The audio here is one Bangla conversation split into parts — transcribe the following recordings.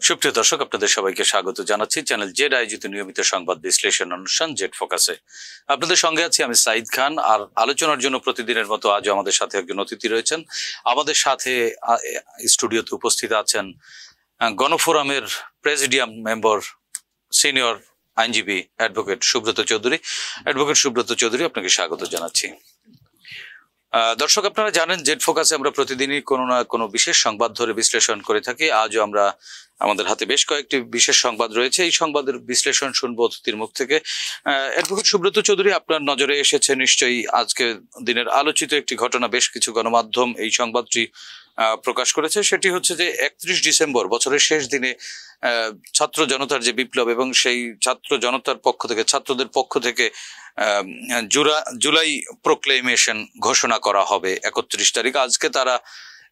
সুপ্রিয় দর্শক, আপনাদের সবাইকে স্বাগত জানাচ্ছি চ্যানেল জেড আয়োজিত নিয়মিত সংবাদ বিশ্লেষণ অনুষ্ঠান জেড ফোকাসে। আপনাদের সঙ্গে আছি আমি সাইদ খান। আর আলোচনার জন্য প্রতিদিনের মতো আজও আমাদের সাথে একজন অতিথি রয়েছেন। আমাদের সাথে স্টুডিওতে উপস্থিত আছেন গণফোরামের প্রেসিডিয়াম মেম্বার, সিনিয়র আইনজীবী অ্যাডভোকেট সুব্রত চৌধুরী। অ্যাডভোকেট সুব্রত চৌধুরী, আপনাকে স্বাগত জানাচ্ছি। দর্শক, আপনারা জানেন জেড ফোকাসে আমরা প্রতিদিনই কোনো না কোনো বিশেষ সংবাদ ধরে বিশ্লেষণ করে থাকি। আজও আমাদের হাতে বেশ কয়েকটি বিশেষ সংবাদ রয়েছে। এই সংবাদের বিশ্লেষণ শুনবো অতিথির মুখ থেকে। অ্যাডভোকেট সুব্রত চৌধুরী, আপনার নজরে এসেছে নিশ্চয়ই আজকে দিনের আলোচিত একটি ঘটনা। বেশ কিছু গণমাধ্যম এই সংবাদটি প্রকাশ করেছে। সেটি হচ্ছে যে 31 ডিসেম্বর, বছরের শেষ দিনে ছাত্র জনতার যে বিপ্লব, এবং সেই ছাত্র জনতার পক্ষ থেকে, ছাত্রদের পক্ষ থেকে জুলাই প্রোক্লেমেশন ঘোষণা করা হবে 31 তারিখ। আজকে তারা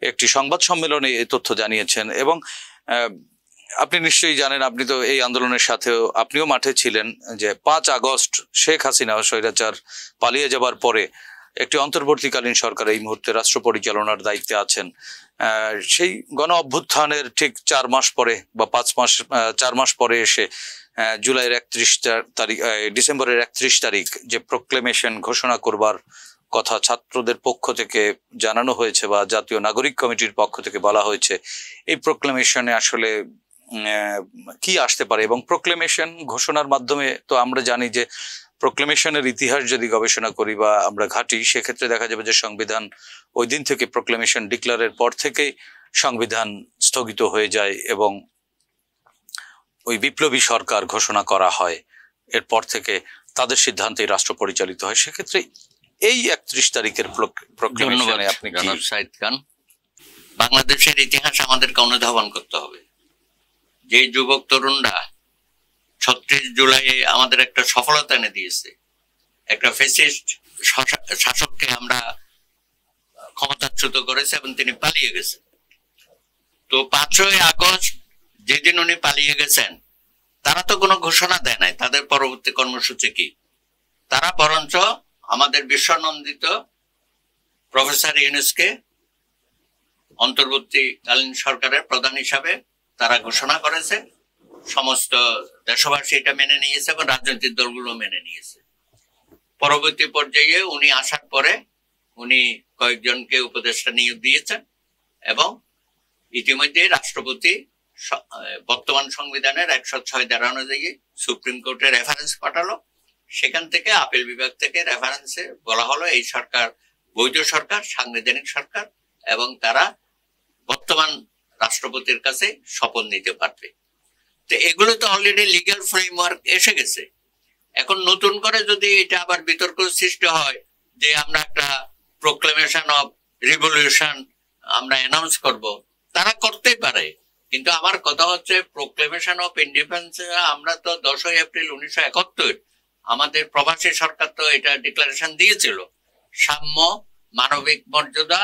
একটি সংবাদ সম্মেলনে এই তথ্য জানিয়েছেন। এবং আপনি নিশ্চয়ই জানেন, আপনি তো এই আন্দোলনের সাথেও, আপনিও মাঠে ছিলেন, যে 5 আগস্ট শেখ হাসিনা স্বৈরাচার পালিয়ে যাবার পরে একটি অন্তর্বর্তীকালীন সরকার এই মুহূর্তে রাষ্ট্র পরিচালনার দায়িত্বে আছেন। সেই গণ অভ্যুত্থানের ঠিক 4 মাস পরে বা 4 মাস পরে এসে জুলাইয়ের 31 তারিখ, ডিসেম্বরের 31 তারিখ যে প্রোক্লেমেশন ঘোষণা করবার কথা ছাত্রদের পক্ষ থেকে জানানো হয়েছে বা জাতীয় নাগরিক কমিটির পক্ষ থেকে বলা হয়েছে, এই প্রোক্লেমেশনে আসলে কি আসতে পারে? এবং প্রোক্লেমেশন ঘোষণার মাধ্যমে তো আমরা জানি যে প্রোক্লেমেশনের ইতিহাস যদি গবেষণা করি বা আমরা ঘাঁটি, সেক্ষেত্রে দেখা যাবে যে সংবিধান ওই দিন থেকে, প্রোক্লেমেশন ডিক্লারের পর থেকেই সংবিধান স্থগিত হয়ে যায় এবং ওই বিপ্লবী সরকার ঘোষণা করা হয়। এরপর থেকে তাদের সিদ্ধান্তেই রাষ্ট্র পরিচালিত হয়। সেক্ষেত্রে এই 31 তারিখের প্রোক্লেমেশনে আপনি কি? সাইদ খান, বাংলাদেশের ইতিহাস আমাদেরকে অনুধাবন করতে হবে। যে যুবক তরুণরা 36 জুলাই আমাদের একটা সফলতা এনে দিয়েছে, একটা ফ্যাসিস্ট শাসককে আমরা ক্ষমতাচ্যুত করেছে এবং তিনি পালিয়ে গেছেন। তো 5ই আগস্ট যেদিন উনি পালিয়ে গেছেন, তারা তো কোনো ঘোষণা দেয় নাই তাদের পরবর্তী কর্মসূচি কি। তারা বরঞ্চ আমাদের বিশ্বনন্দিত প্রফেসর ইউনূসকে অন্তর্বর্তীকালীন সরকারের প্রধান হিসাবে তারা ঘোষণা করেছে। সমস্ত দেশবাসী এটা মেনে নিয়েছে এবং রাজনৈতিক দলগুলো মেনে নিয়েছে। পরবর্তী পর্যায়ে উনি আসার পরে উনি কয়েকজনকে উপদেষ্টা নিয়োগ দিয়েছেন এবং ইতিমধ্যে রাষ্ট্রপতি বর্তমান সংবিধানের 106 ধারা অনুযায়ী সুপ্রিম কোর্টে রেফারেন্স পাঠালো। সেখান থেকে আপিল বিভাগ থেকে রেফারেন্সে বলা হলো এই সরকার বৈধ সরকার, সাংবিধানিক সরকার, এবং তারা বর্তমান রাষ্ট্রপতির কাছে শপথ নিতে পারবে। তো এগুলো তো অলরেডি লিগ্যাল ফ্রেমওয়ার্ক এসে গেছে। এখন নতুন করে যদি এটা আবার বিতর্ক সৃষ্টি হয় যে আমরা একটা প্রোক্লেমেশন অফ রিভলিউশন আমরা অ্যানাউন্স করব, তারা করতেই পারে। কিন্তু আমার কথা হচ্ছে, প্রোক্লেমেশন অফ ইন্ডিপেন্ডেন্স আমরা তো 10ই এপ্রিল 1971 আমাদের প্রবাসী সরকার তো এটা ডিক্লারেশন দিয়েছিল, সাম্য, মানবিক মর্যাদা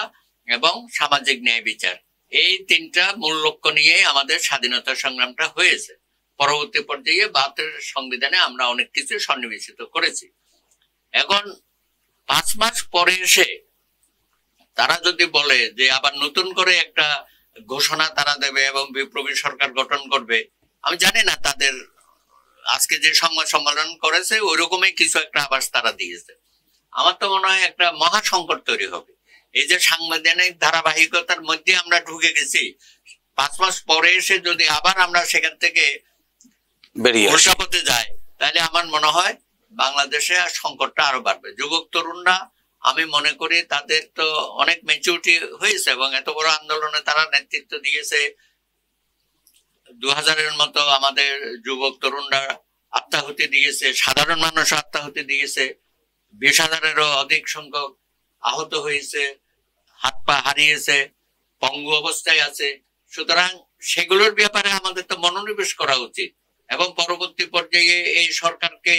এবং সামাজিক ন্যায় বিচার, এই 3টা মূল লক্ষ্য নিয়ে আমাদের স্বাধীনতা সংগ্রামটা হয়েছে। পরবর্তী পর্যায়ে 72 সংবিধানে আমরা অনেক কিছু সন্নিবেশিত করেছি। এখন 5 মাস পরে এসে তারা যদি বলে যে আবার নতুন করে একটা ঘোষণা তারা দেবে এবং বিপ্লবী সরকার গঠন করবে, আমি জানি না তাদের আজকে যে সংবাদ সম্মেলন করেছে ওই রকমই কিছু একটা আভাস তারা দিয়েছে। আমার তো মনে হয় একটা মহা সংকট তৈরি হবে। এই যে সাংবিধানিক ধারাবাহিকতার মধ্যে আমরা ঢুকে গেছি, 5 মাস পরে এসে যদি আবার আমরা সেখান থেকে উল্টা পথে যাই, তাহলে আমার মনে হয় বাংলাদেশে সংকটটা আরো বাড়বে। যুবক তরুণরা, আমি মনে করি তাদের তো অনেক ম্যাচুরিটি হয়েছে এবং এত বড় আন্দোলনে তারা নেতৃত্ব দিয়েছে। 2000-এর মতো আমাদের যুবক তরুণরা আত্মাহুতি দিয়েছে, সাধারণ মানুষ আত্মাহুতি দিয়েছে, 20,000-এরও অধিক সংখ্যক আহত হয়েছে, হাত পা হারিয়েছে, পঙ্গু অবস্থায় আছে। সুতরাং সেগুলোর ব্যাপারে আমাদের তো মনোনিবেশ করা উচিত এবং পরবর্তী পর্যায়ে এই সরকারকে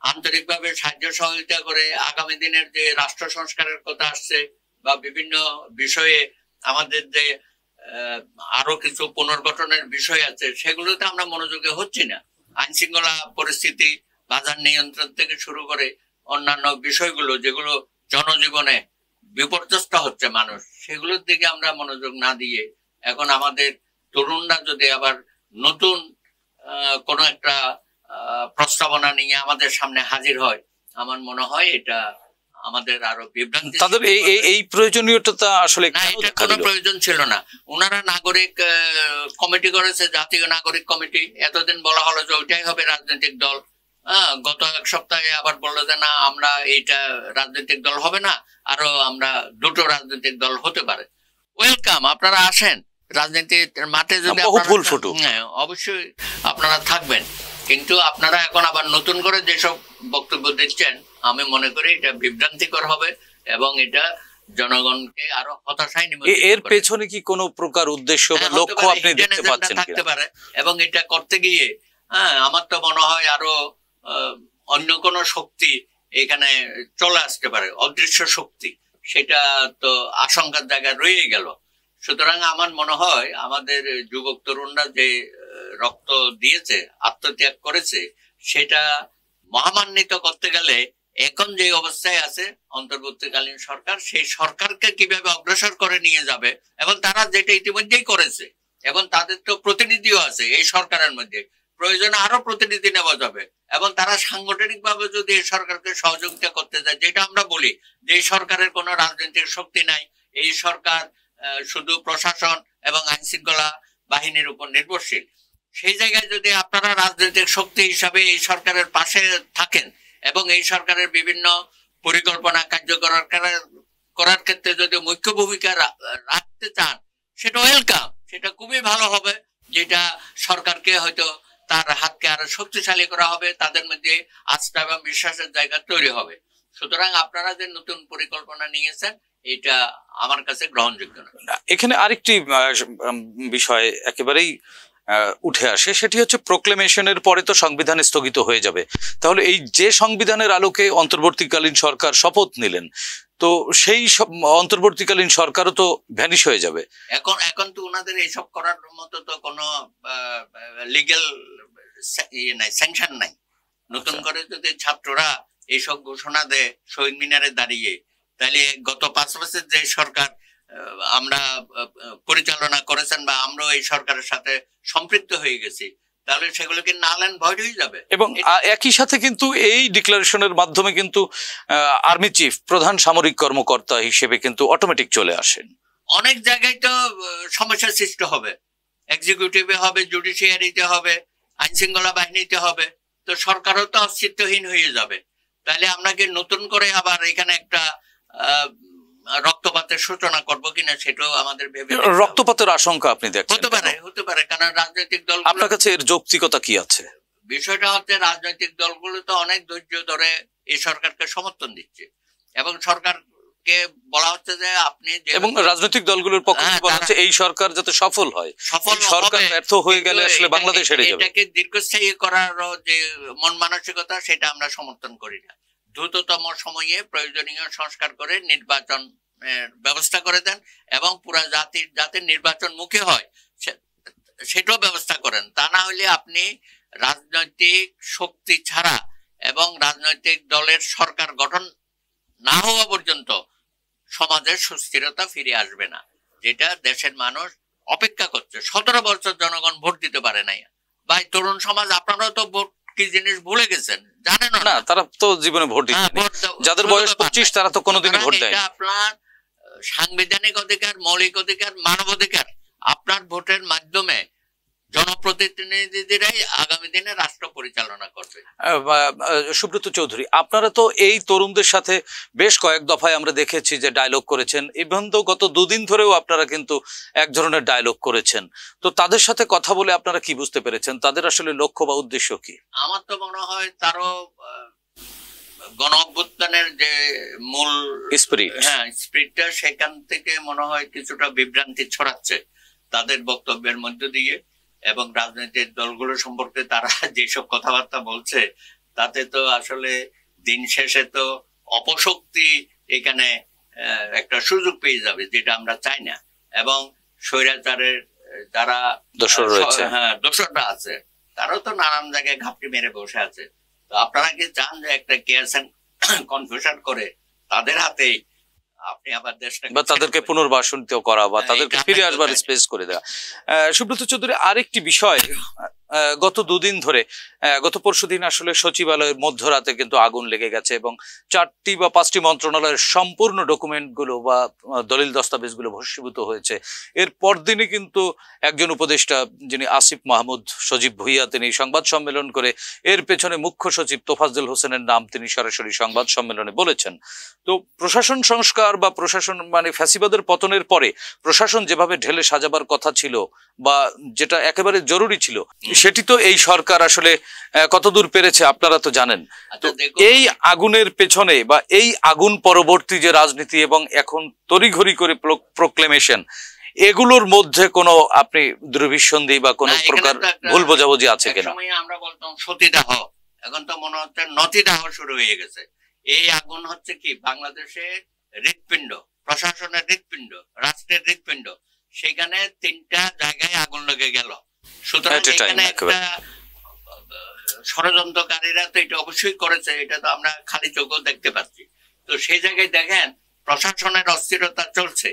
আন্তরিকভাবে সাহায্য সহযোগিতা করে আগামী দিনের যে রাষ্ট্র সংস্কারের কথা আসছে বা বিভিন্ন বিষয়ে আমাদের যে আরো কিছু পুনর্গঠনের বিষয় আছে, সেগুলোতে আমরা মনোযোগী হচ্ছি না। আইন শৃঙ্খলা পরিস্থিতি, বাজার নিয়ন্ত্রণ থেকে শুরু করে অন্যান্য বিষয়গুলো যেগুলো জনজীবনে বিপর্যস্ত হচ্ছে মানুষ, সেগুলোর দিকে আমরা মনোযোগ না দিয়ে এখন আমাদের তরুণরা যদি আবার নতুন কোনো একটা প্রস্তাবনা নিয়ে আমাদের সামনে হাজির হয়, আমার মনে হয় এটা আমাদের আরো বিভ্রান্তি। তাদের এই প্রয়োজনীয়তা আসলে না, এটা কোনো প্রয়োজন ছিল না। ওনারা নাগরিক কমিটি করেছে, জাতীয় নাগরিক কমিটি। এতদিন বলা হলো যে ওইটাই হবে রাজনৈতিক দল। গত এক সপ্তাহে আবার বললো যে না, আমরা এইটা রাজনৈতিক দল হবে না, আরো আমরা দুটো রাজনৈতিক দল হতে পারে। ওয়েলকাম, আপনারা আসেন রাজনীতির মাঠে। যদি অবশ্যই আপনারা থাকবেন, কিন্তু আপনারা এখন আবার নতুন করে যেসব বক্তব্য দিচ্ছেন, আমি মনে করি এটা বিভ্রান্তিকর হবে এবং এটা জনগণকে আরো হতাশায় নিমজ্জিত। এর পেছনে কি কোনো প্রকার উদ্দেশ্য বা লক্ষ্য আপনি দেখতে পাচ্ছেন? থাকতে পারে, এবং এটা করতে গিয়ে আমার তো মনে হয় আরো অন্য কোন শক্তি এখানে চলে আসতে পারে, অদৃশ্য শক্তি। সেটা তো আশঙ্কার জায়গায় রয়ে গেল। সুতরাং আমার মনে হয় আমাদের যুবক তরুণরা যে রক্ত দিয়েছে, আত্মত্যাগ করেছে, সেটা মহামান্বিত করতে গেলে এখন যে অবস্থায় আছে অন্তর্বর্তীকালীন সরকার, সেই সরকারকে কিভাবে অগ্রসর করে নিয়ে যাবে, এবং তারা যেটা ইতিমধ্যেই করেছে, এবং তাদের তো প্রতিনিধিও আছে এই সরকারের মধ্যে, প্রয়োজনে আরো প্রতিনিধি নেওয়া যাবে, এবং তারা সাংগঠনিক ভাবে যদি এই সরকারকে সহযোগিতা করতে যায়, যেটা আমরা বলি যে এই সরকারের কোনো রাজনৈতিক শক্তি নাই, এই সরকার শুধু প্রশাসন এবং আইন শৃঙ্খলা বাহিনীর উপর নির্ভরশীল, সেই জায়গায় যদি আপনারা রাজনৈতিক শক্তি হিসাবে এই সরকারের পাশে থাকেন এবং এই সরকারের বিভিন্ন পরিকল্পনা কার্যকর করার ক্ষেত্রে যদি মুখ্য ভূমিকা রাখতে চান, সেটা ওয়েলকাম, সেটা খুবই ভালো হবে। যেটা সরকারকে হয়তো তার হাতকে আরো শক্তিশালী করা হবে, তাদের মধ্যে আস্থা এবং বিশ্বাসের জায়গা তৈরি হবে। সুতরাং আপনারা যে নতুন পরিকল্পনা নিয়েছেন, এটা আমার কাছে গ্রহণযোগ্য না। এখানে আরেকটি বিষয় একেবারেই উঠে আসে, সেটি হচ্ছে প্রোক্লেমেশনের পরে তো সংবিধান স্থগিত হয়ে যাবে। তাহলে এই যে সংবিধানের আলোকে অন্তর্বর্তীকালীন সরকার শপথ নিলেন, তো সেই অন্তর্বর্তীকালীন সরকারও তো ভ্যানিশ হয়ে যাবে। এখন তো ওনাদের এইসব করার মতো তো কোনো লিগ্যাল নাই, স্যাংশন নাই। নতুন করে যদি ছাত্ররা এইসব ঘোষণা দেয় শহীদ মিনারে দাঁড়িয়ে, তাহলে গত 5 বছর যে সরকার আমরা পরিচালনা করেছেন বা আমরাও এই সরকারের সাথে সম্পৃক্ত হয়ে গেছি, তাহলে সেগুলো কি নাল এন্ড ভয়েড হয়ে যাবে। এবং একই সাথে কিন্তু এই ডিক্লারেশনের মাধ্যমে কিন্তু আর্মি চিফ, প্রধান সামরিক কর্মকর্তা হিসেবে কিন্তু অটোমেটিক চলে আসেন। অনেক জায়গায় তো সমস্যার সৃষ্টি হবে, এক্সিকিউটিভে হবে, জুডিশিয়ারিতে হবে, আইন শৃঙ্খলা বাহিনীতে হবে, তো সরকারও তো অস্তিত্বহীন হয়ে যাবে। তাহলে আমরা কি নতুন করে আবার এখানে একটা রক্তপাতের সূচনা করবো কিনা, সেটাও আমাদের ভেবে। রক্তপাতের আশঙ্কা আপনি দেখেন? হতে পারে, কারণ রাজনৈতিক দল, আপনার কাছে এর যৌক্তিকতা কি আছে? বিষয়টা হচ্ছে রাজনৈতিক দলগুলো তো অনেক ধৈর্য ধরে এই সরকারকে সমর্থন দিচ্ছে, এবং সরকারকে বলা হচ্ছে যে আপনি, এবং রাজনৈতিক দলগুলোর পক্ষ থেকে বলা হচ্ছে এই সরকার যাতে সফল হয়, সরকার ব্যর্থ হয়ে গেলে আসলে বাংলাদেশ হেরে যাবে। এটাকে দীর্ঘস্থায়ী করার যে মন মানসিকতা, সেটা আমরা সমর্থন করি না। দ্রুততম সময়ে প্রয়োজনীয় সংস্কার করে নির্বাচন ব্যবস্থা করে দেন, এবং পুরা জাতির যাতে নির্বাচন মুখী হয় সেটাও ব্যবস্থা করেন। তা না হলে আপনি রাজনৈতিক শক্তি ছাড়া এবং রাজনৈতিক দলের সরকার গঠন না হওয়া পর্যন্ত সমাজের সুস্থিরতা ফিরে আসবে না, যেটা দেশের মানুষ অপেক্ষা করছে। 17 বছর জনগণ ভোট দিতে পারে নাই। ভাই, তরুণ সমাজ, আপনারাও তো ভোট কি জিনিস ভুলে গেছেন, জানেন না? তারা তো জীবনে ভোট দিচ্ছে, যাদের বয়স 25 তারা তো কোনোদিনই ভোট দেয় না। আপনার সাংবিধানিক অধিকার, মৌলিক অধিকার, মানবাধিকার। আপনার ভোটের মাধ্যমে জনপ্রতিনিধিরাই আগামী দিনে রাষ্ট্র পরিচালনা করবে। সুব্রত চৌধুরী, আপনারা তো এই তরুণদের সাথে বেশ কয়েক দফায় আমরা দেখেছি যে ডায়লগ করেছেন, ইভেন তো গত 2 দিন ধরেও আপনারা কিন্তু এক ধরনের ডায়লগ করেছেন। তো তাদের সাথে কথা বলে আপনারা কি বুঝতে পেরেছেন, তাদের আসলে লক্ষ্য বা উদ্দেশ্য কি? আমার তো মনে হয় তারও গণ অভ্যুত্থানের যে মূল স্পিরিটটা, সেখান থেকে মনে হয় কিছুটা বিভ্রান্তি ছড়াচ্ছে তাদের বক্তব্যের মধ্য দিয়ে, এবং রাজনৈতিক দলগুলো সম্পর্কে তারা যেসব কথাবার্তা বলছে, তাতে তো আসলে দিন শেষে তো অপশক্তি এখানে একটা সুযোগ পেয়ে যাবে, যেটা আমরা চাই না। এবং স্বৈরাচারের যারা দোষররা আছে, তারাও তো নানান জায়গায় ঘাপটি মেরে বসে আছে। তো আপনারা কি চান যে একটা কেয়ারস এন্ড কনফিউশন করে তাদের হাতে আপনি আবার দেশটাকে বা তাদেরকে পুনর্বাসনিত করা বা তাদেরকে এটা ফিরে হয়তো আসবার তাই। স্পেস করে দেওয়া। সুব্রত চৌধুরী, আরেকটি বিষয়, গত দুদিন ধরে, গত পরশুদিন আসলে সচিবালয়ের মধ্যরাতে কিন্তু আগুন লেগে গেছে এবং 4টি বা 5টি মন্ত্রণালয়ের সম্পূর্ণ ডকুমেন্টগুলো বা দলিল দস্তাবেজগুলো ভস্মীভূত হয়েছে। এর পরদিনই কিন্তু একজন উপদেষ্টা, যিনি আসিফ মাহমুদ সজীব ভুইয়া, তিনি সংবাদ সম্মেলন করে এর পেছনে মুখ্য সচিব তোফাজ্জল হোসেনের নাম তিনি সরাসরি সংবাদ সম্মেলনে বলেছেন। তো প্রশাসন সংস্কার বা প্রশাসন মানে ফ্যাসিবাদের পতনের পরে প্রশাসন যেভাবে ঢেলে সাজাবার কথা ছিল বা যেটা একেবারে জরুরি ছিল, সেটি তো এই সরকার আসলে কতদূর পেরেছে আপনারা তো জানেন। তো আচ্ছা, দেখুন, এই আগুনের পেছনে বা এই আগুন পরবর্তী যে রাজনীতি এবং এখন তড়িঘড়ি করে প্রোক্লেমেশন, এগুলোর মধ্যে কোনো আপনি দুর্বিসন্ধি বা কোনো না, এখানে প্রকার তো একটা- ভুল বোঝাবুঝি আছে কিনা? একসময় আমরা বলতাম সতীদাহ, এখন তো মনে হচ্ছে নতিদাহ শুরু হয়ে গেছে। এই আগুন হচ্ছে কি বাংলাদেশে হৃৎপিণ্ড, প্রশাসনের হৃৎপিণ্ড, রাষ্ট্রের হৃৎপিণ্ড, সেখানে 3টা জায়গায় আগুন লেগে গেল। সুতরাং At a time, এখানে একটা একেবারে। ষড়যন্ত্রকারীরা তো এটা অবশ্যই করেছে, এটা তো আমরা খালি চোখেও দেখতে পাচ্ছি। তো সেই জায়গায় দেখেন প্রশাসনের অস্থিরতা চলছে।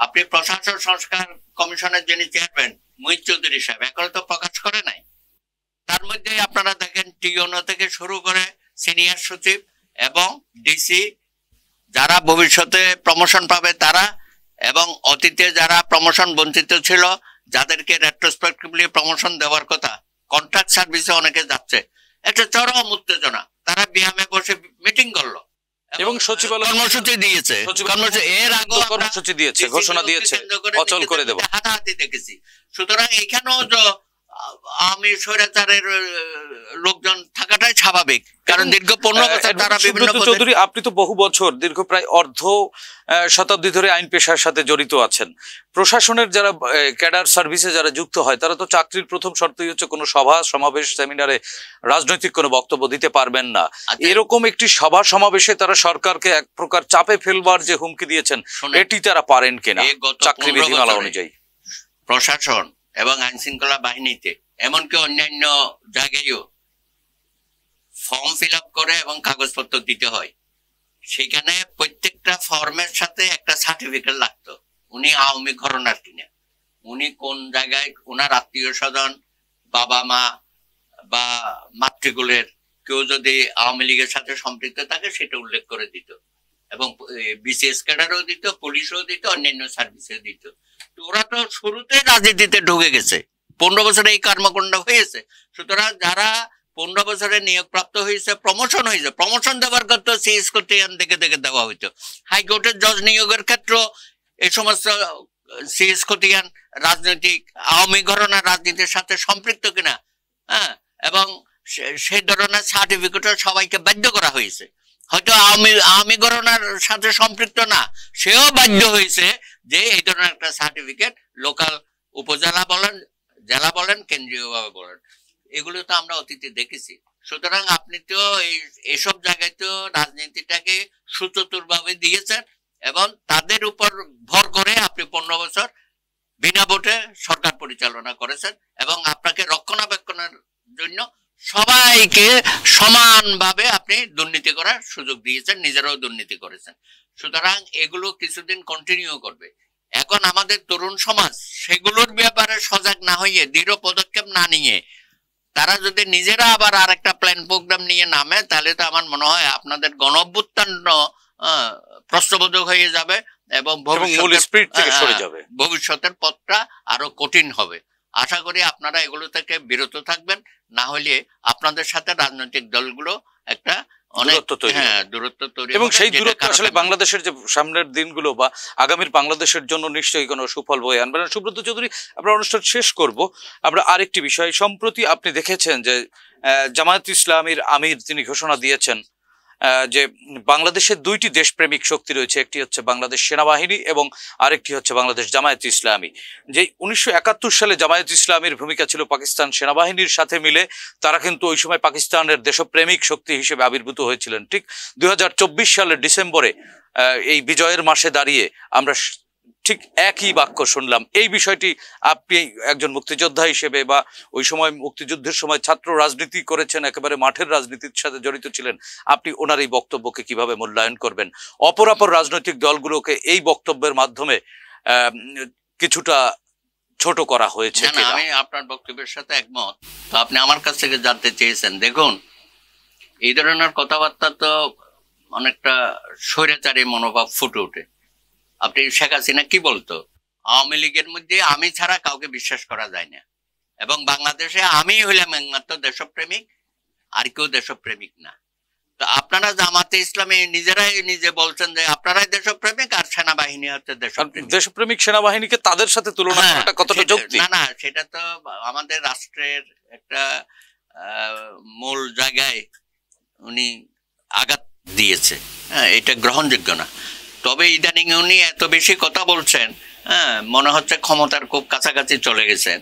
আপনি প্রশাসন সংস্কার কমিশনের যিনি চেয়ারম্যান মুহিত চৌধুরী সাহেব এখনো তো প্রকাশ করে নাই। তার মধ্যে আপনারা দেখেন টিওনো থেকে শুরু করে সিনিয়র সচিব এবং ডিসি, যারা ভবিষ্যতে প্রমোশন পাবে তারা, এবং অতীতে যারা প্রমোশন বঞ্চিত ছিল, যাদেরকে রেট্রোস্পেক্টিভলি প্রমোশন দেওয়ার কথা, কন্ট্রাক্ট সার্ভিসে অনেকে যাচ্ছে, একটা চরম উত্তেজনা। তারা বিয়ামে বসে মিটিং করলো এবং সচিবালয় কর্মসূচি দিয়েছে। এর আগে কর্মসূচি দিয়েছে, ঘোষণা দিয়েছে অচল করে দেব। হাতাহাতি দেখেছি। সুতরাং এখানেও তো আমি স্বৈরাচারের লোকজন থাকাটাই স্বাভাবিক, কারণ দীর্ঘ 15 বছর তারা বিভিন্ন সুব্রত চৌধুরী, আপনি তো বহু বছর, দীর্ঘ প্রায় অর্ধ শতাব্দী ধরে আইন পেশার সাথে জড়িত আছেন। প্রশাসনের যারা ক্যাডার সার্ভিসে যারা যুক্ত হয়, তারা তো চাকরির প্রথম শর্তই হচ্ছে কোনো সভা সমাবেশ সেমিনারে রাজনৈতিক কোনো বক্তব্য দিতে পারবেন না। এরকম একটি সভা সমাবেশে তারা সরকারকে এক প্রকার চাপে ফেলবার যে হুমকি দিয়েছেন, এটি তারা পারেন কিনা চাকরি বিধিমালা অনুযায়ী? প্রশাসন এবং আইন শৃঙ্খলা বাহিনীতে, এমনকি অন্যান্য জায়গায়ও ফর্ম ফিল আপ করে এবং কাগজপত্র দিতে হয়। সেখানে প্রত্যেকটা ফর্মের সাথে একটা সার্টিফিকেট লাগতো, উনি আওয়ামী ঘরানার কিনা, উনি কোন জায়গায়, ওনার আত্মীয় স্বজন, বাবা মা বা মাতৃকুলের কেউ যদি আওয়ামী লীগের সাথে সম্পৃক্ত থাকে সেটা উল্লেখ করে দিত, এবং বিসিএস ক্যাডারও দিত, পুলিশও দিত, অন্যান্য সার্ভিসেও দিত। তো ওরা তো শুরুতে রাজনীতিতে ঢুকে গেছে, 15 বছরে এই কর্মকাণ্ড হয়েছে। সুতরাং যারা 15 বছরে নিয়োগপ্রাপ্ত হয়েছে, প্রমোশন হয়েছে, প্রমোশন দেওয়ার ক্ষেত্রে সিএস করতে দেখে দেখে দেওয়া হইতো। হাইকোর্টের জজ নিয়োগের ক্ষেত্রে এই সমস্ত সিএস খতিয়ান রাজনৈতিক আওয়ামী ঘরানার রাজনীতির সাথে সম্পৃক্ত কিনা, হ্যাঁ, এবং সেই ধরনের সার্টিফিকেটও সবাইকে বাধ্য করা হয়েছে। হয়তো আওয়ামী ঘরানার সাথে সম্পৃক্ত না, সেও বাধ্য হয়েছে যে এই ধরনের একটা সার্টিফিকেট, লোকাল উপজেলা বলেন, জেলা বলেন, কেন্দ্রীয়ভাবে বলেন, এগুলো তো আমরা অতীতে দেখেছি। সুতরাং আপনি তো এইসব জায়গায় তো রাজনীতিটাকে সুচতুর ভাবে দিয়েছেন, এবং তাদের উপর ভর করে আপনি 15 বছর বিনা ভোটে সরকার পরিচালনা করেছেন, এবং আপনাকে রক্ষণাবেক্ষণের জন্য সবাইকে সমানভাবে আপনি দুর্নীতি করার সুযোগ দিয়েছেন, নিজেরাও দুর্নীতি করেছেন। সুতরাং এগুলো কিছুদিন কন্টিনিউ করবে। এখন আমাদের তরুণ সমাজ সেগুলোর ব্যাপারে সজাগ না হয়ে, দৃঢ় পদক্ষেপ না নিয়ে, তারা যদি নিজেরা আবার আর একটা প্ল্যান প্রোগ্রাম নিয়ে নামে, তাহলে তো আমার মনে হয় আপনাদের গণঅভ্যুত্থান প্রশ্নবোধক হয়ে যাবে, এবং ভবিষ্যতের পথটা আরো কঠিন হবে। আশা করি আপনারা এগুলো থেকে বিরত থাকবেন, না হলে আপনাদের সাথে রাজনৈতিক দলগুলো একটা দূরত্ব তৈরি, এবং সেই দূরত্ব আসলে বাংলাদেশের যে সামনের দিনগুলো বা আগামীর বাংলাদেশের জন্য নিশ্চয়ই কোনো সুফল বয়ে আনবে না। সুব্রত চৌধুরী, আমরা অনুষ্ঠান শেষ করব। আমরা আরেকটি বিষয়, সম্প্রতি আপনি দেখেছেন যে জামায়াত ইসলামীর আমির তিনি ঘোষণা দিয়েছেন যে বাংলাদেশের 2টি দেশপ্রেমিক শক্তি রয়েছে, একটি হচ্ছে বাংলাদেশ সেনাবাহিনী এবং আরেকটি হচ্ছে বাংলাদেশ জামায়াত ইসলামী। যে 1971 সালে জামায়াত ইসলামীর ভূমিকা ছিল পাকিস্তান সেনাবাহিনীর সাথে মিলে, তারা কিন্তু ওই সময় পাকিস্তানের দেশপ্রেমিক শক্তি হিসেবে আবির্ভূত হয়েছিলেন। ঠিক 2024 সালের ডিসেম্বরে এই বিজয়ের মাসে দাঁড়িয়ে আমরা ঠিক একই বাক্য শুনলাম। এই বিষয়টি আপনি একজন মুক্তিযোদ্ধা হিসেবে বা ওই সময় মুক্তিযুদ্ধের সময় ছাত্র রাজনীতি করেছেন, একেবারে মাঠের রাজনীতির সাথে জড়িত ছিলেন, আপনি ওনার এই বক্তব্যকে কিভাবে মূল্যায়ন করবেন? অপরাপর রাজনৈতিক দলগুলোকে এই বক্তব্যের মাধ্যমে কিছুটা ছোট করা হয়েছে। আমি আপনার বক্তব্যের সাথে একমত। তো আপনি আমার কাছ থেকে জানতে চেয়েছেন, দেখুন এই ধরনের কথাবার্তা তো অনেকটা স্বৈরাচারী মনোভাব ফুটে ওঠে। আপনি শেখ হাসিনা কি বলতো, আওয়ামী লীগের মধ্যে আমি ছাড়া কাউকে বিশ্বাস করা যায় না, এবং বাংলাদেশে আমি হইলাম একমাত্র দেশপ্রেমিক, আর কেউ দেশপ্রেমিক না। তো আপনারা জামাতে ইসলামী নিজেরাই নিজে বলছেন যে আপনারাই দেশপ্রেমিক আর সেনাবাহিনী হচ্ছে দেশপ্রেমিক। দেশপ্রেমিক সেনাবাহিনীকে তাদের সাথে তুলনা করাটা কতটা যৌক্তিক? না, সেটা তো আমাদের রাষ্ট্রের একটা মূল জায়গায় উনি আঘাত দিয়েছে, হ্যাঁ, এটা গ্রহণযোগ্য না। তবে ইদানিং উনি এত বেশি কথা বলছেন, হ্যাঁ, মনে হচ্ছে ক্ষমতার খুব কাছাকাছি চলে গেছেন।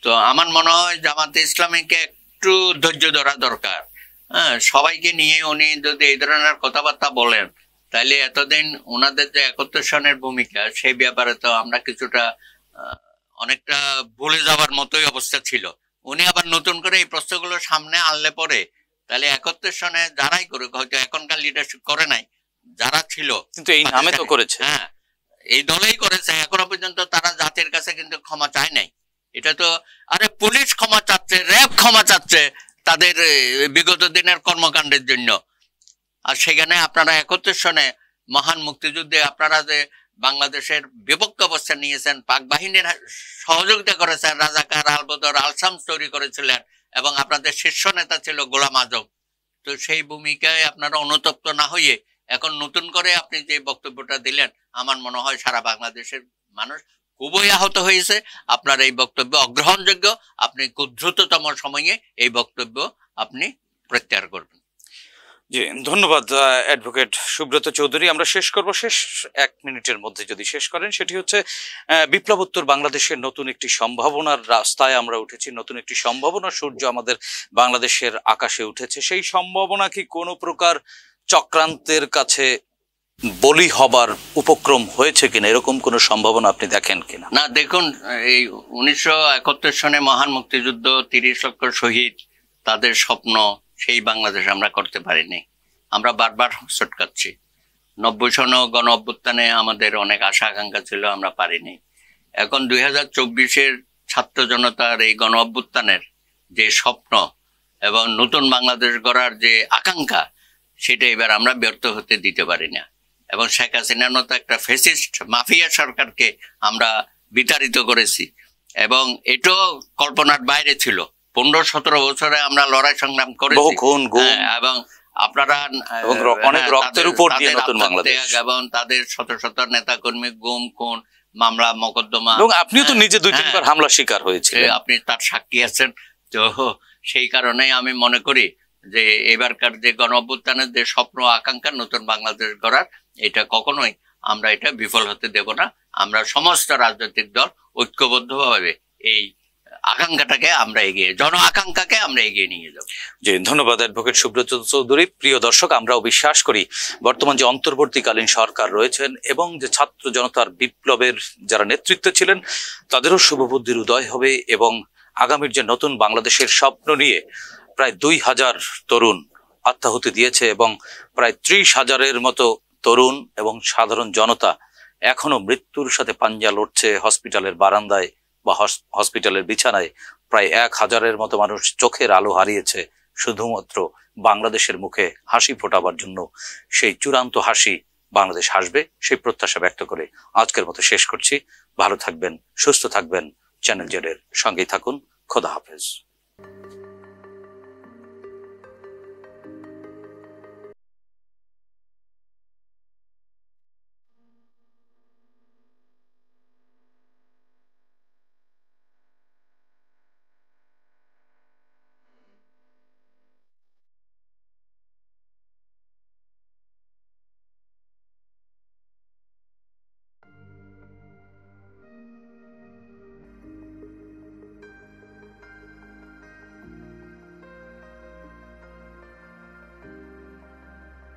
তো আমার মনে হয় জামাতে ইসলামীকে একটু ধৈর্য ধরা দরকার। হ্যাঁ, সবাইকে নিয়ে উনি যদি এই ধরনের কথাবার্তা বলেন, তাহলে এতদিন ওনাদের যে 71 সনের ভূমিকা, সেই ব্যাপারে তো আমরা কিছুটা অনেকটা ভুলে যাওয়ার মতোই অবস্থা ছিল। উনি আবার নতুন করে এই প্রশ্নগুলো সামনে আনলে পরে তাহলে 71 সনে যারাই করুক, হয়তো এখনকার লিডারশিপ করে নাই, যারা ছিল কিন্তু এই নামে তো করেছে, হ্যাঁ, এই দলেই করেছে, এখনো পর্যন্ত তারা জাতির কাছে কিন্তু ক্ষমা চায় নাই। এটা তো আরে পুলিশ ক্ষমা চাচ্ছে, র্যাব ক্ষমা চাচ্ছে তাদের বিগত দিনের কর্মকাণ্ডের জন্য। আর সেখানে আপনারা 71 সনে মহান মুক্তিযুদ্ধে আপনারা যে বাংলাদেশের বিপক্ষ অবস্থান নিয়েছেন, পাক বাহিনীর সহযোগিতা করেছেন, রাজাকার, আলবদর, আলশামস তৈরি করেছিলেন, এবং আপনাদের শীর্ষ নেতা ছিল গোলাম আজম। তো সেই ভূমিকায় আপনারা অনুতপ্ত না হয়ে এখন নতুন করে আপনি যে বক্তব্যটা দিলেন, আমার মনে হয় সারা বাংলাদেশের মানুষ খুবই আহত হয়েছে। আপনার এই বক্তব্য অগ্রহণযোগ্য। আপনি খুব দ্রুততম সময়ে এই বক্তব্য আপনি প্রত্যাহার করবেন। জি, ধন্যবাদ অ্যাডভোকেট সুব্রত চৌধুরী। আমরা শেষ করব, শেষ 1 মিনিটের মধ্যে যদি শেষ করেন, সেটি হচ্ছে বিপ্লবোত্তর বাংলাদেশের নতুন একটি সম্ভাবনার রাস্তায় আমরা উঠেছি, নতুন একটি সম্ভাবনার সূর্য আমাদের বাংলাদেশের আকাশে উঠেছে। সেই সম্ভাবনা কি কোনো প্রকার চক্রান্তের কাছে বলি হবার উপক্রম হয়েছে কিনা, এরকম কোনো সম্ভাবনা আপনি দেখেন কিনা? না, দেখুন, এই 1971 সনে মহান মুক্তিযুদ্ধ, 30 লক্ষ শহীদ, তাদের স্বপ্ন, সেই বাংলাদেশ আমরা করতে পারিনি। আমরা বারবার ছটকাচ্ছি। 90 সন গণ অভ্যুত্থানে আমাদের অনেক আশা আকাঙ্ক্ষা ছিল, আমরা পারিনি। এখন 2024-এর ছাত্র জনতার এই গণ অভ্যুত্থানের যে স্বপ্ন এবং নতুন বাংলাদেশ গড়ার যে আকাঙ্ক্ষা, সেটা এবার আমরা ব্যর্থ হতে দিতে পারি না। এবং শেখ হাসিনার মতো একটা ফ্যাসিস্ট মাফিয়া সরকারকে আমরা বিতাড়িত করেছি, এবং এটাও কল্পনার বাইরে ছিল। 15-17 বছরে আমরা লড়াই সংগ্রাম করেছি, এবং আপনারা অনেক রক্তের উপর দিয়ে নতুন বাংলাদেশ, এবং তাদের শত শত নেতা কর্মী গুম, খুন, মামলা, মোকদ্দমা, এবং আপনিও তো নিজে 2-3 বার হামলা শিকার হয়েছে, আপনি তার সাক্ষী আছেন। তো সেই কারণেই আমি মনে করি যে এবারকার যে গণ অভ্যুত্থানের যে স্বপ্ন আকাঙ্ক্ষা নতুন বাংলাদেশ গড়ার, এটা কখনোই আমরা এটা বিফল হতে দেব না। আমরা সমস্ত রাজনৈতিক দল ঐক্যবদ্ধভাবে এই আকাঙ্ক্ষাটাকে আমরা জন আকাঙ্ক্ষাকে আমরা এগিয়ে নিয়ে যাব। জি, ধন্যবাদ অ্যাডভোকেট সুব্রত চৌধুরী। প্রিয় দর্শক, আমরাও বিশ্বাস করি বর্তমান যে অন্তর্বর্তীকালীন সরকার রয়েছেন এবং যে ছাত্র জনতার বিপ্লবের যারা নেতৃত্বে ছিলেন, তাদেরও শুভবুদ্ধির উদয় হবে, এবং আগামীর যে নতুন বাংলাদেশের স্বপ্ন নিয়ে প্রায় 2000 তরুণ আত্মাহুতি দিয়েছে, এবং প্রায় 30,000-এর মতো তরুণ এবং সাধারণ জনতা এখনো মৃত্যুর সাথে পাঞ্জা লড়ছে হসপিটালের বারান্দায় বা হসপিটালের বিছানায়। প্রায় 1000-এর মতো মানুষ চোখের আলো হারিয়েছে শুধুমাত্র বাংলাদেশের মুখে হাসি ফোটাবার জন্য। সেই চূড়ান্ত হাসি বাংলাদেশ হাসবে, সেই প্রত্যাশা ব্যক্ত করে আজকের মতো শেষ করছি। ভালো থাকবেন, সুস্থ থাকবেন, চ্যানেল জেড এর সঙ্গেই থাকুন। খোদা হাফেজ।